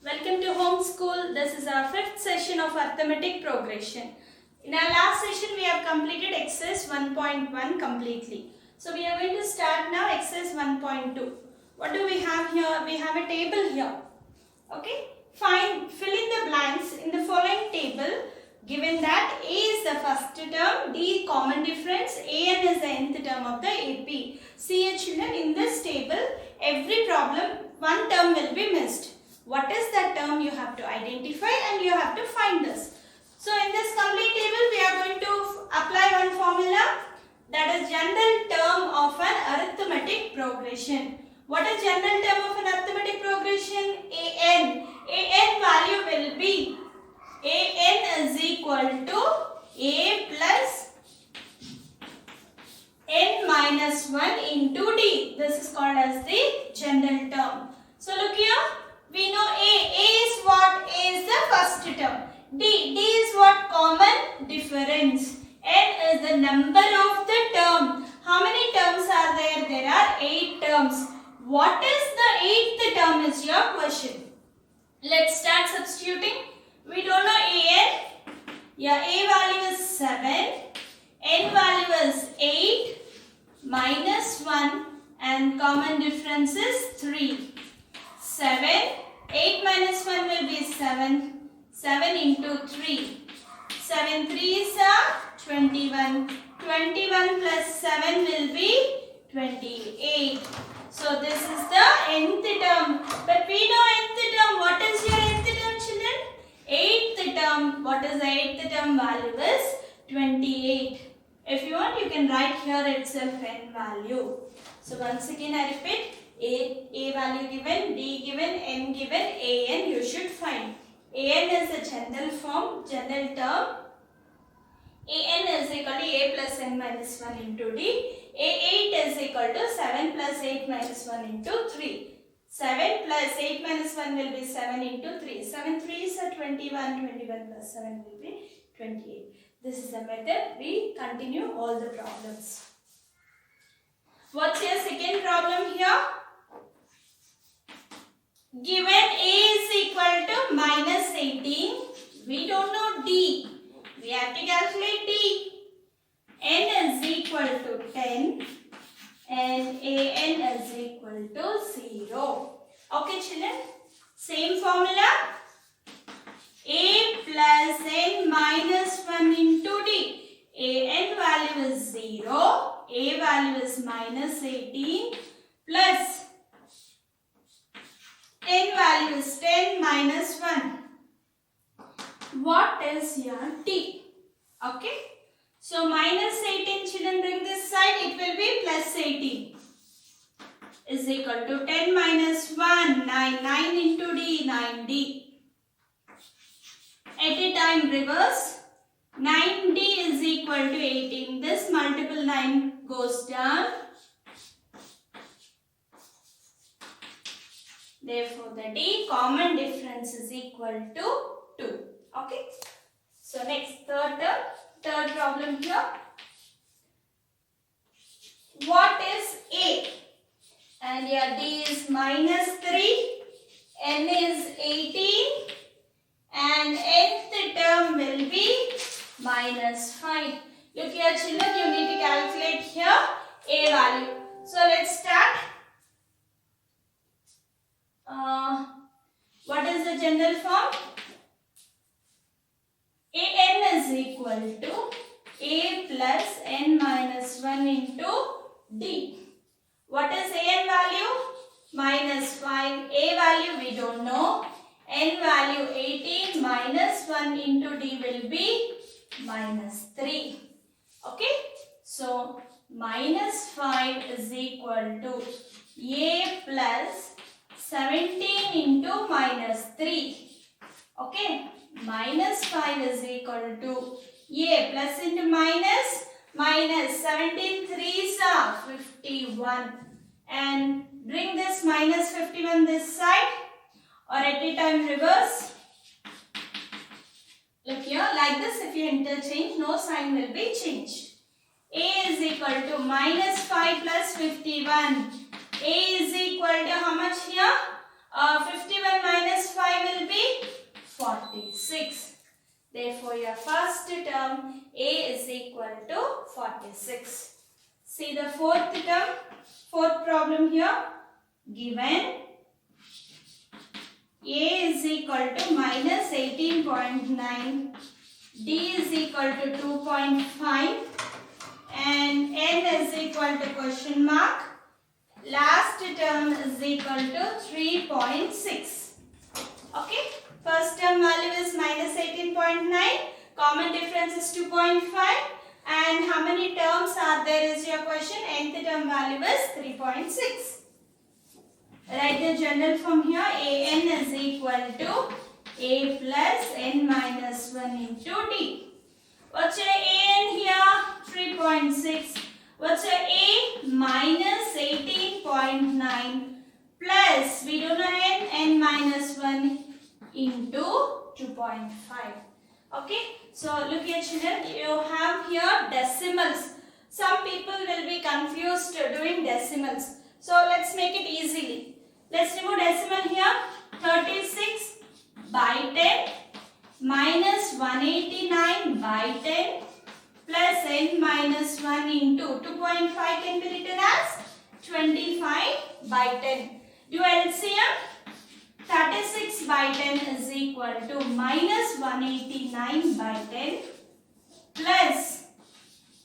Welcome to Home School. This is our fifth session of arithmetic progression. In our last session, we have completed exercise 1.1 completely. So we are going to start now exercise 1.2. What do we have here? We have a table here. Okay. Fill in the blanks in the following table. Given that A is the first term, D common difference, AN is the nth term of the AP. See children, in this table, every problem, one term will be missed. What is that term you have to identify and you have to find this. So in this complete table, we are going to apply one formula, that is general term of an arithmetic progression. What is general term of an arithmetic progression? AN. AN value will be AN is equal to A plus N minus 1 into D. This is called as the general term. So look here. We know A is what? A is the first term. D is what? Common difference. N is the number of the term. How many terms are there? There are 8 terms. What is the 8th term is your question. Let's start substituting. We don't know AN. Yeah, A value is 7. N value is 8 minus 1 and common difference is 3. 7. 8 minus 1 will be 7. 7 into 3. 7 3 is 21. 21 plus 7 will be 28. So this is the nth term. But we know nth term. What is your nth term, children? 8th term. What is the 8th term value is 28. If you want, you can write here itself n value. So once again I repeat. A value given, D given, N given, AN you should find. AN is the general form, general term. AN is equal to A plus N minus 1 into D. A8 is equal to 7 plus 8 minus 1 into 3. 7 plus 8 minus 1 will be 7 into 3. 7 3 is 21. 21 plus 7 will be 28. This is the method. We continue all the problems. What's your second problem here? Given A is equal to minus 18, we don't know D. We have to calculate D. N is equal to 10 and AN is equal to 0. Okay children, same formula. A plus N minus 1 into D. AN value is 0. A value is minus 18 plus N value is 10 minus 1. What is your D? Okay. So minus 18, children, bring this side. It will be plus 18. Is equal to 10 minus 1. 9. 9 into D. 9D. At a time reverse. 9D is equal to 18. This multiple 9 goes down. Therefore, the D common difference is equal to 2. Okay. So, next third problem here. What is A? And your D is minus 3. N is 18. And nth term will be minus 5. Look here children, you need to calculate here A value. So, let's start. What is the general form? AN is equal to A plus N minus 1 into D. What is AN value? Minus 5. A value we don't know. N value 18 minus 1 into D will be minus 3. Okay. So, minus 5 is equal to A plus 17 into minus 3. Okay. Minus 5 is equal to A plus into minus. Minus 17 3s are 51. And bring this minus 51 this side. Or at a time reverse. Look here. Like this, if you interchange, no sign will be changed. A is equal to minus 5 plus 51. A is equal to how much here? 51 minus 5 will Therefore, your first term A is equal to 46. See the fourth term, fourth problem here. Given A is equal to minus 18.9, D is equal to 2.5 and N is equal to question mark. Last term is equal to 3.6. Okay. First term value is minus 18.9. Common difference is 2.5. And how many terms are there is your question. Nth term value is 3.6. Write the general form here. An is equal to A plus N minus 1 into D. What's your An here? 3.6. What's your A? Minus 18.9 plus, we don't know N minus 1 into 2.5. Okay. So look here children, you have here decimals. Some people will be confused doing decimals. So let's make it easily. Let's remove decimal here. 36 by 10 minus 189 by 10 plus N minus 1 into 2.5 can be written as 25 by 10. Do LCM. 36 by 10 is equal to minus 189 by 10 plus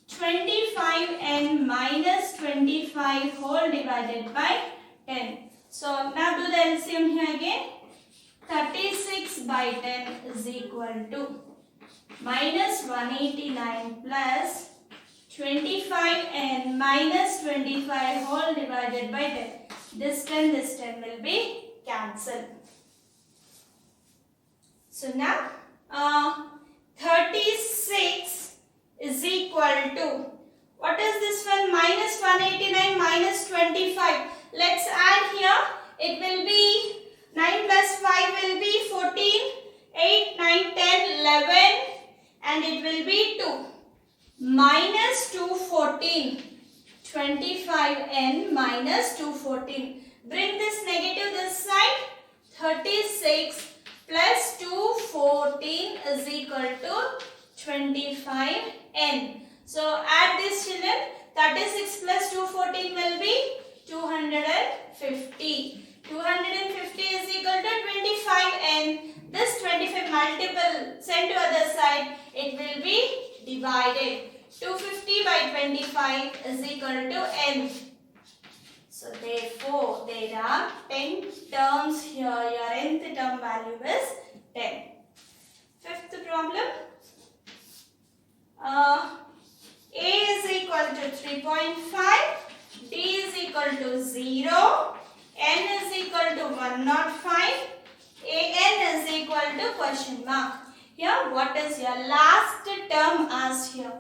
25n minus 25 whole divided by 10. So now do the LCM here again. 36 by 10 is equal to minus 189 plus 25n minus 25 whole divided by 10. This 10 will be cancelled. So now 36 is equal to, what is this one? Minus 189 minus 25. Let's add here. It will be 9 plus 5 will be 14, 8, 9, 10, 11 and it will be 2. Minus 214. 25n minus 214. Bring this negative this side. 36 plus 214 is equal to 25n. So add this children. 36 plus 214 will be 250. 250 is equal to 25n. This 25 multiple send to other side. It will be divided. 250 by 25 is equal to n. So therefore, there are 10 terms here. Your nth term value is 10. Fifth problem. A is equal to 3.5. D is equal to 0. N is equal to 105. An is equal to question mark. Here, what is your last term as here?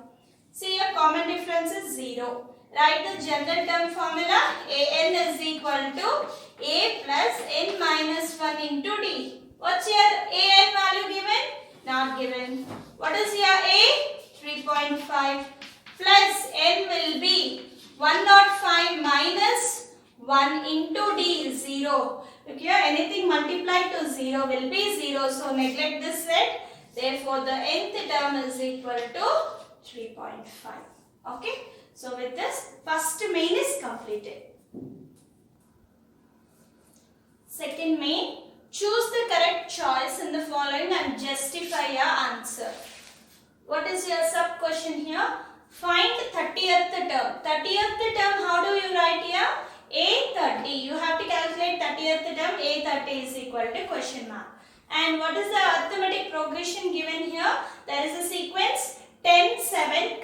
See, your common difference is 0. Write the general term formula. An is equal to A plus N minus 1 into D. What's your An value given? Not given. What is your A? 3.5 plus N will be 105 minus 1 into D is 0. Look here, anything multiplied to 0 will be 0. So neglect this set. Therefore, the nth term is equal to 3.5. Okay. So with this, first main is completed. Second main, choose the correct choice in the following and justify your answer. What is your sub question here? Find 30th term. 30th term, how do you write here? A30. You have to calculate 30th term. A30 is equal to question mark. And what is the arithmetic progression given here? There is a sequence 10, 7,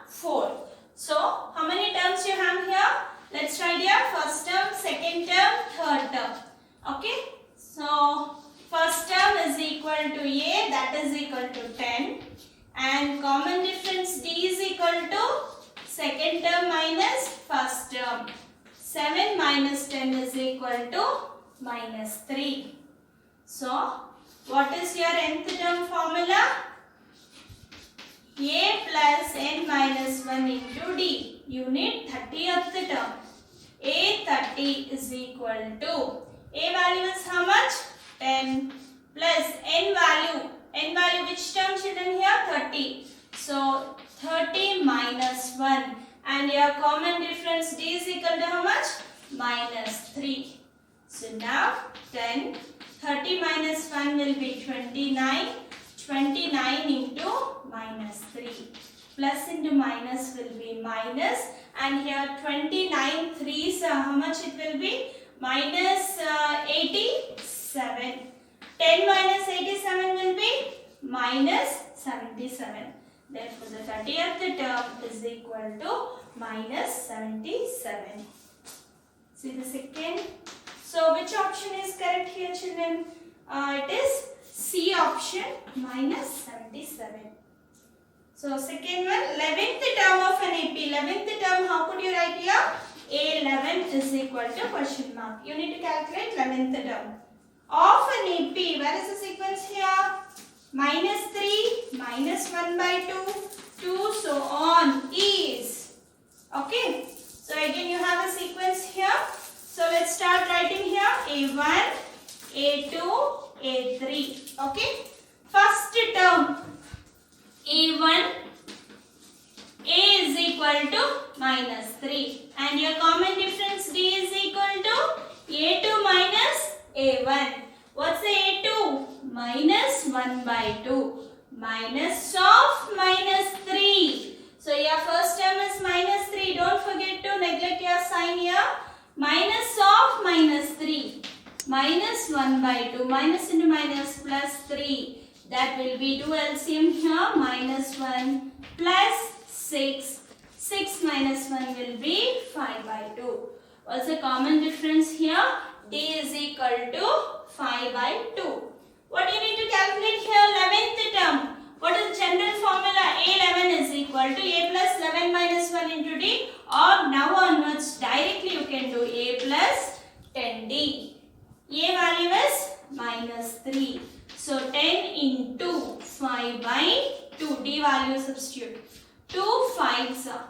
4. So, how many terms you have here? Let's write here first term, second term, third term. Okay. So, first term is equal to A, that is equal to 10. And common difference D is equal to second term minus first term. 7 minus 10 is equal to minus 3. So, what is your nth term formula? A plus N minus 1 into D. You need 30th term. A30 is equal to, A value is how much? 10 plus N value. n value which term children here? 30. So 30 minus 1 and your common difference d is equal to how much? Minus 3. So now 10, 30 minus 1 will be 29. 29 into minus 3. Plus into minus will be minus, and here 29 3s, how much it will be? Minus 87. 10 minus 87 will be minus 77. Therefore, the 30th term is equal to minus 77. See the second. So, which option is correct here, children? It is C option, minus 77. So, second one, 11th term of an AP. 11th term, how could you write here? A11 is equal to question mark. You need to calculate 11th term of an AP. Where is the sequence here? Minus 3, minus 1 by 2, 2, so on is. Okay. So, again you have a sequence here. So, let's start writing here. A1, A2, A3. Okay. First term. A1, A is equal to minus 3 and your common difference D is equal to A2 minus A1. What's the A2? Minus 1 by 2. Minus of minus 3. So your first term is minus 3. Don't forget to neglect your sign here. Minus of minus 3. Minus 1 by 2. Minus into minus plus 3. That will be 2 LCM here, minus 1 plus 6. 6 minus 1 will be 5 by 2. What's the common difference here? D is equal to 5 by 2. What you need to calculate here? 11th term. What is the general formula? A11 is equal to A plus 11 minus 1 into D, or now onwards directly you can do A plus 10D. A value is minus 3. So 10 into 5 by 2, D value substitute. 2 5s are,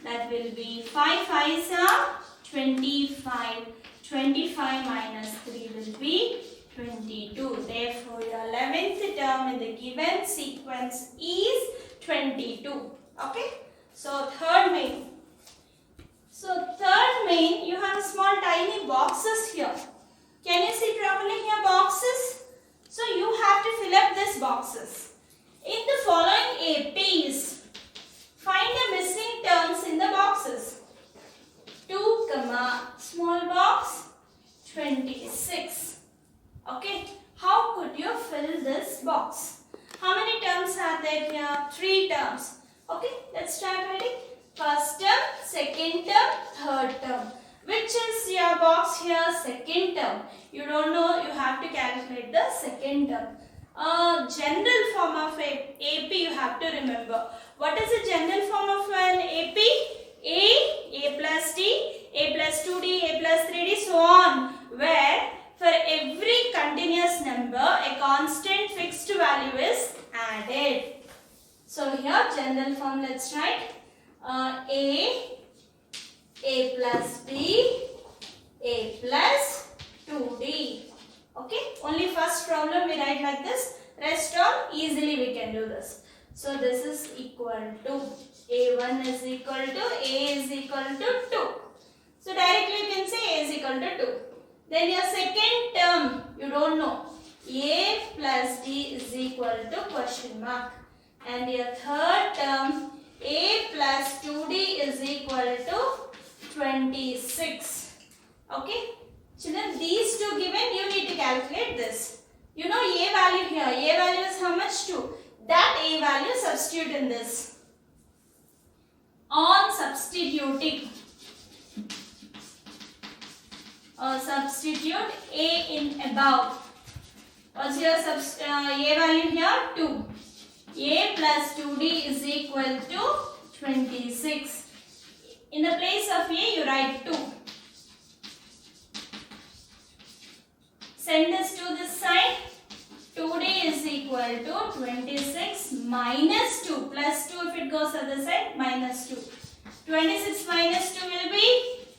that will be 5 5s are 25. 25 minus 3 will be 22. Therefore, your 11th term in the given sequence is 22. Okay. So third main. You have small tiny boxes here. Can you see properly here boxes? So you have to fill up these boxes. In the following APs, find the missing terms in the boxes. 2, small box, 26. Okay. How could you fill this box? How many terms are there here? 3 terms. Okay. Let's start writing. First term, second term, third term. Which is your box here? Second term. You don't know, you have to calculate the second term. General form of AP you have to remember. What is the general form of an AP? A plus D, A plus 2D, A plus 3D, so on. Where for every continuous number, a constant fixed value is added. So here general form, let's write A plus B, A plus 2D. Okay, only first problem we write like this. Rest all easily we can do this. So this is equal to A1 is equal to A is equal to 2. So directly you can say A is equal to 2. Then your second term you don't know. A plus D is equal to question mark. And your third term A plus 2D is equal to 26. Okay. Children, these two given, you need to calculate this. You know A value here. A value is how much? 2. That A value substitute in this. On substituting. Substitute A in above. What's your A value here? 2. A plus 2D is equal to 26. In the place of A, you write 2. Send this to this side. 2D is equal to 26 minus 2. Plus 2 if it goes other side, minus 2. 26 minus 2 will be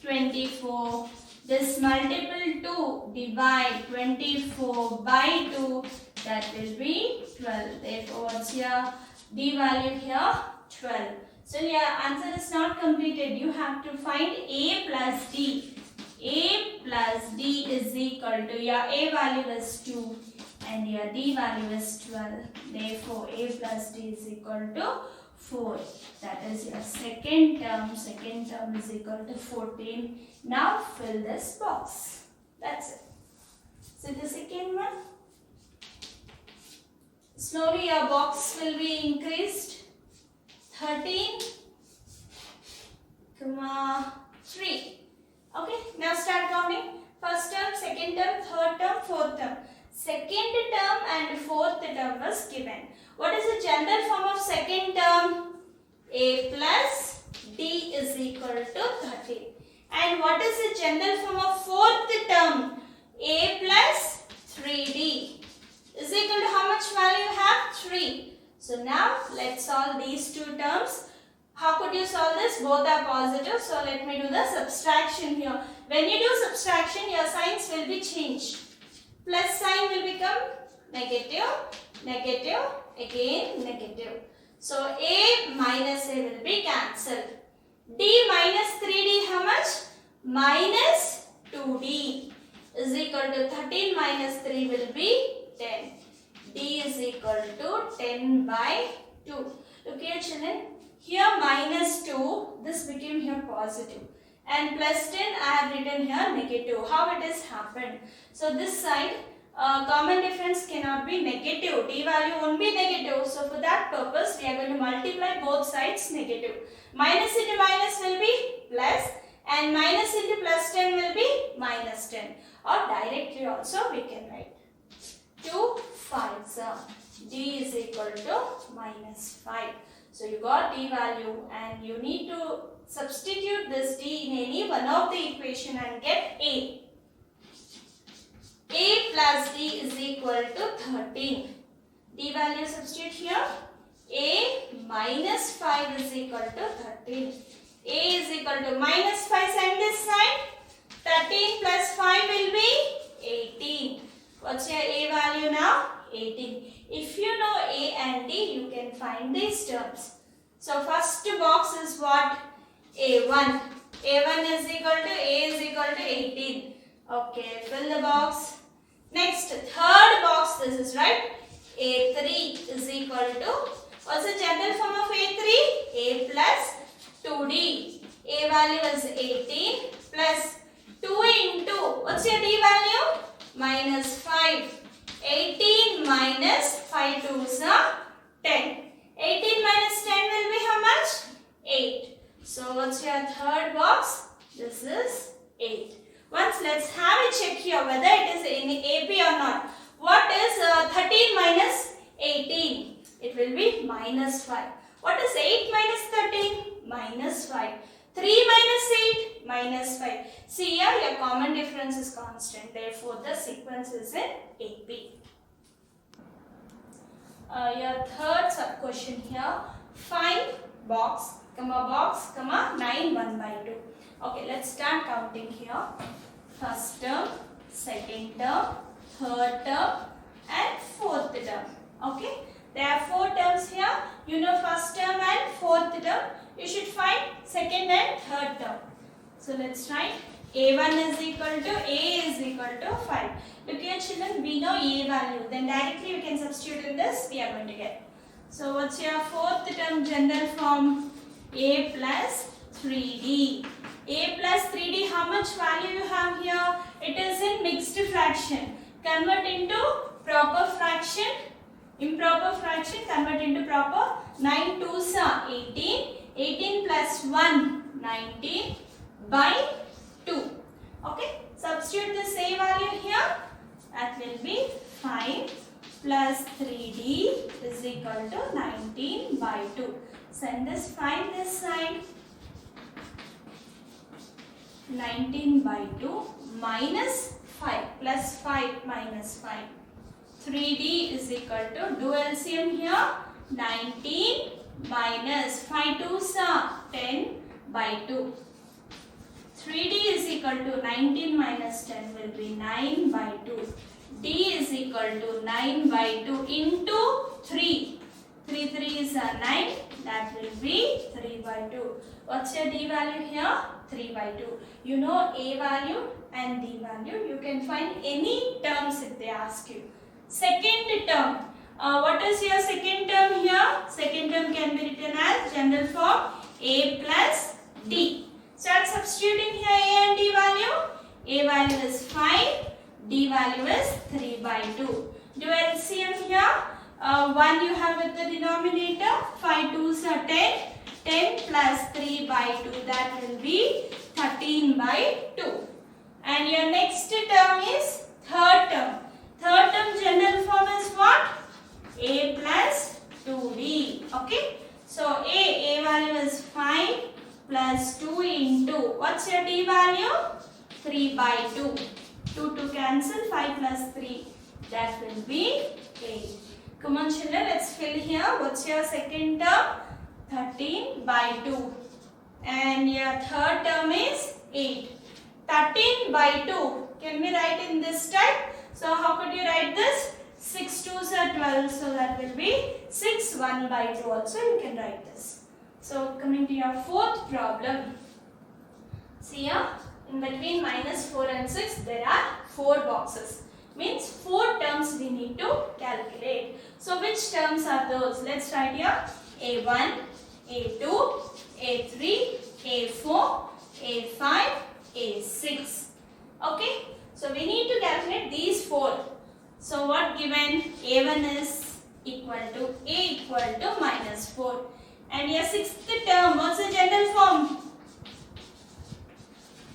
24. This multiple 2 divide 24 by 2. That will be 12. Therefore, what's your D value here? 12. So your answer is not completed. You have to find A plus D. A plus D is equal to, your A value is 2 and your D value is 12. Therefore, A plus D is equal to 4. That is your second term. Second term is equal to 14. Now fill this box. That's it. So the second one. Slowly your box will be increased. 13, 3. Okay, now start counting. First term, second term, third term, fourth term. Second term and fourth term was given. What is the general form of second term? A plus D is equal to 13. And what is the general form of fourth term? A plus 3D is equal to how much value you have? 3. So now let's solve these two terms. How could you solve this? Both are positive. So let me do the subtraction here. When you do subtraction, your signs will be changed. Plus sign will become negative, negative, again negative. So A minus A will be cancelled. D minus 3D how much? Minus 2D is equal to 13 minus 3 will be 10. D is equal to 10 by 2. Look here children. Here minus 2, this became here positive. And plus 10 I have written here negative. How it has happened? So this side common difference cannot be negative. D value won't be negative. So for that purpose we are going to multiply both sides negative. Minus into minus will be plus and minus into plus 10 will be minus 10. Or directly also we can write 2 5s. D is equal to minus 5. So you got D value and you need to substitute this D in any one of the equation and get A. A plus D is equal to 13. D value substitute here. A minus 5 is equal to 13. A is equal to minus 5 and this side. 13 plus 5 will be 18. What's your A value now? 18. If you know A and D, you can find these terms. So first box is what? A1. A1 is equal to A is equal to 18. Okay, fill the box. Next, third box, this is right. A3 is equal to, what's the general form of A3? A plus 2D. A value is 18 plus 2 into, what's your D value? Minus 5. 18 minus 5 2s are 10. 18 minus 10 will be how much? 8. So what's your third box? This is 8. Once let's have a check here whether it is in AP or not. What is 13 minus 18? It will be minus 5. What is 8 minus 13? Minus 5. 3 minus 8? Minus 5. See here your common difference is constant. Therefore the sequence is in AP. Your third sub question here. Find box, 9 1 by 2. Okay, let's start counting here. First term, second term, third term and fourth term. Okay, there are 4 terms here. You know first term and fourth term. You should find second and third term. So let's write A1 is equal to A is equal to 5. Look here children, we know A value. Then directly we can substitute in this. We are going to get. So what's your fourth term general form? A plus 3D. A plus 3D, how much value you have here? It is in mixed fraction. Convert into proper fraction. Improper fraction, convert into proper. 9 2s are 18. 18 plus 1, 19 by 2. Okay, substitute the same value here. That will be 5 plus 3D is equal to 19 by 2. Send this 5 this side. 19 by 2 minus 5 plus 5 minus 5. 3D is equal to, do LCM here, 19 minus 5 2s are 10 by 2. 3D is equal to 19 minus 10 will be 9 by 2. D is equal to 9 by 2 into 3. 3 3 is 9. That will be 3 by 2. What's your D value here? 3 by 2. You know A value and D value. You can find any terms if they ask you. Second term. What is your second term here? Second term can be written as general form A plus D. Start substituting here A and D value. A value is 5. D value is 3 by 2. Do LCM here. 1 you have with the denominator. 5 2s are 10. 10 plus 3 by 2, that will be 13 by 2. And your next term is third term. Third term general form is what? A plus 2D. Okay. So A value is 5 plus 2 into, what's your D value? 3 by 2. 2 to cancel, 5 plus 3. That will be 8. Come on children, let's fill here. What's your second term? 13 by 2. And your third term is 8. 13 by 2. Can we write in this type? So how could you write this? 6 2s are 12. So that will be 6 1 by 2 also you can write this. So coming to your fourth problem. See here, in between minus 4 and 6 there are 4 boxes. Means 4 terms we need to calculate. So which terms are those? Let's write here. A1, A2, A3, A4, A5, A6. Okay. So we need to calculate these 4. So what given? A1 is equal to A equal to minus 4. And your sixth term, what's the general form?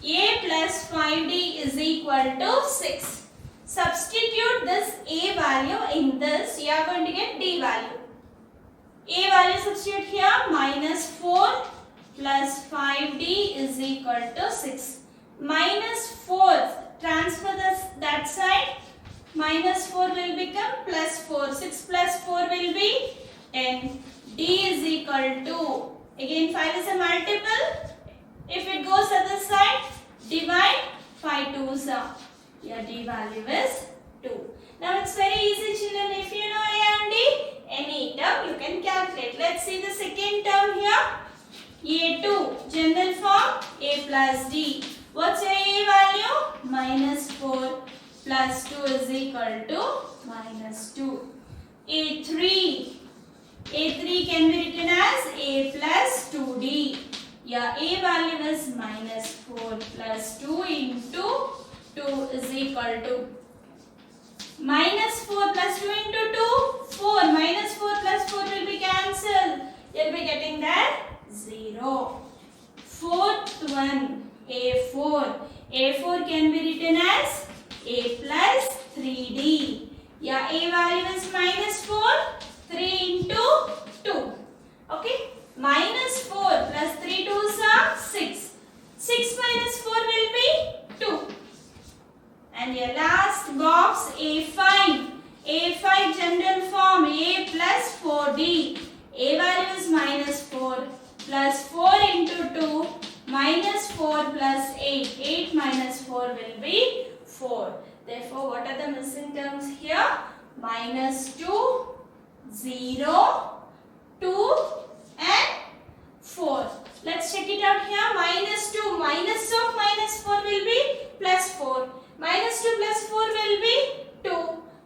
A plus 5D is equal to 6. Substitute this A value in this, you are going to get D value. A value substitute here, minus 4 plus 5D is equal to 6. Minus 4, transfer that side, minus 4 will become plus 4. 6 plus 4 will be 10. D is equal to, again 5 is a multiple. If it goes other side, divide, 5 2s are. Your D value is 2. Now it's very easy children. If you know A and D, any term you can calculate. Let's see the second term here. A2, general form A plus D. What's your A value? Minus 4 plus 2 is equal to minus 2. A3. A3 can be written as A plus 2D. Your A value is minus 4 plus 2 into 2 is equal to minus 4 plus 2 into 2, 4. Minus 4 plus 4 will be cancelled. You'll be getting that 0. Fourth one, A4. A4 can be written as A plus 3D. Your A value is minus 4. 3 into 2. Okay. Minus 4 plus 3 2s are 6. 6 minus 4 will be 2. And your last box A5. A5 general form A plus 4D. A value is minus 4 plus 4 into 2 minus 4 plus 8. 8 minus 4 will be 4. Therefore, what are the missing terms here? Minus 2, 0, 2 and 4. Let's check it out here. Minus 2. Minus of minus 4 will be plus 4. Minus 2 plus 4 will be 2.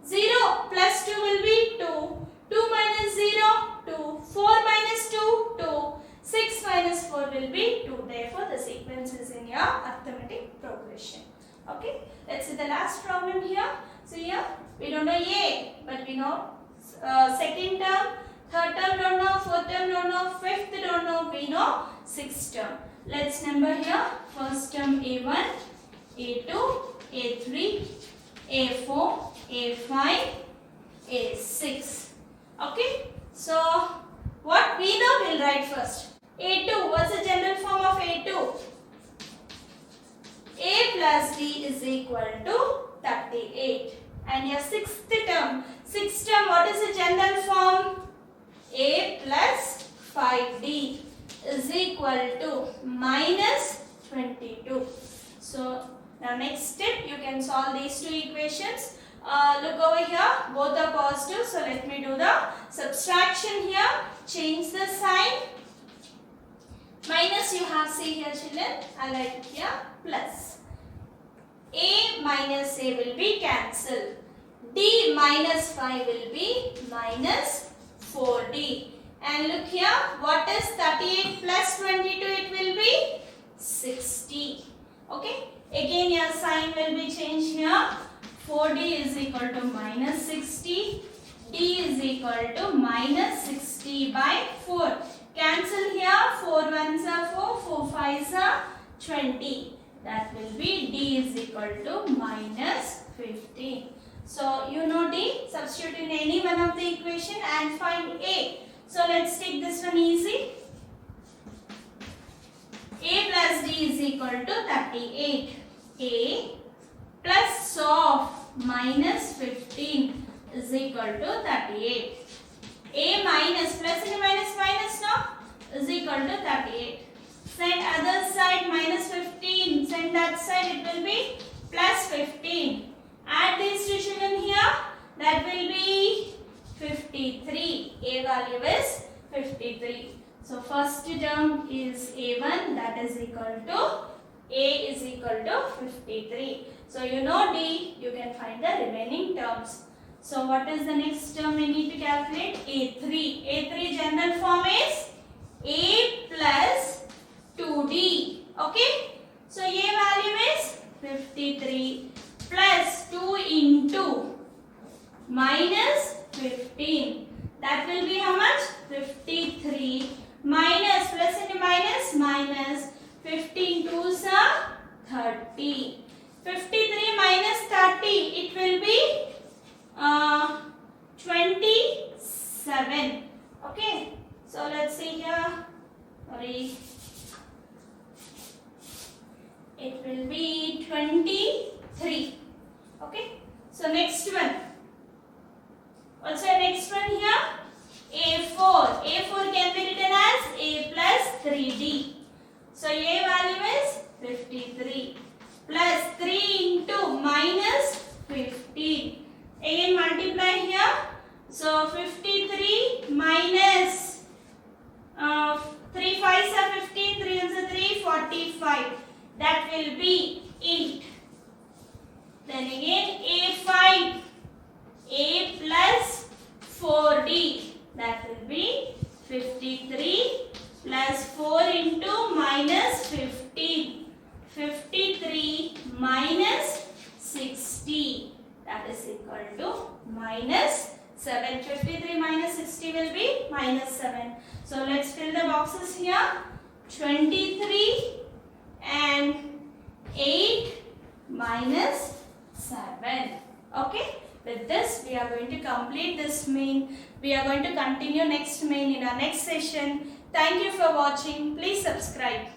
0 plus 2 will be 2. 2 minus 0, 2. 4 minus 2, 2. 6 minus 4 will be 2. Therefore, the sequence is in your arithmetic progression. Okay. Let's see the last problem here. So here, we don't know A, but we know second term, third term don't know, fourth term don't know, fifth don't know, we know sixth term. Let's number here. First term A1, A2, A3, A4, A5, A6. Okay. So, what we know we'll write first. A2, what's the general form of A2? A plus D is equal to 38. And your sixth term, what is the general form? A plus 5D is equal to minus 22. So now next step, you can solve these two equations. Look over here, both are positive. So let me do the subtraction here. Change the sign. Minus you have see here children. I like here plus. A minus A will be cancelled. D minus 5 will be minus 4D. And look here, what is 38 plus 22? It will be 60. Okay. Again your sign will be changed here. 4D is equal to minus 60. D is equal to minus 60 by 4. Cancel here. 4 ones are 4. 4 fives are 20. That will be D is equal to minus 15. So you know D. Substitute in any one of the equation and find A. So let's take this one easy. A plus D is equal to 38. A plus of minus 15 is equal to 38. A minus plus and minus minus now is equal to 38. Send other side minus 15. Send that side, it will be plus 15. Add these two children here. That will be 53. A value is 53. So first term is A1, that is equal to A is equal to 53. So you know D, you can find the remaining terms. So what is the next term we need to calculate? A3. A3 general form is A plus 2D. Okay. So A value is 53 plus 2 into minus 15. That will be how much? 53 minus plus into minus minus 15 twos are 30. 53 minus 30, it will be 27. Okay. So let's see here. Sorry. It will be 23. Okay. So next one. What's the next one here? A4. A4 can be written as A plus 3D. So A value is 53 plus 3 into minus 15. Again multiply here. So 53 minus 3 5s are 15, 3 ones are 3, 45. That will be 8. Then again A5. A plus 4D. That will be 53 plus 4 into minus 15. 53 minus 60. That is equal to minus 7. 53 minus 60 will be minus 7. So let's fill the boxes here. 23 and 8 minus 7. Okay. With this, we are going to complete this main. We are going to continue next main in our next session. Thank you for watching. Please subscribe.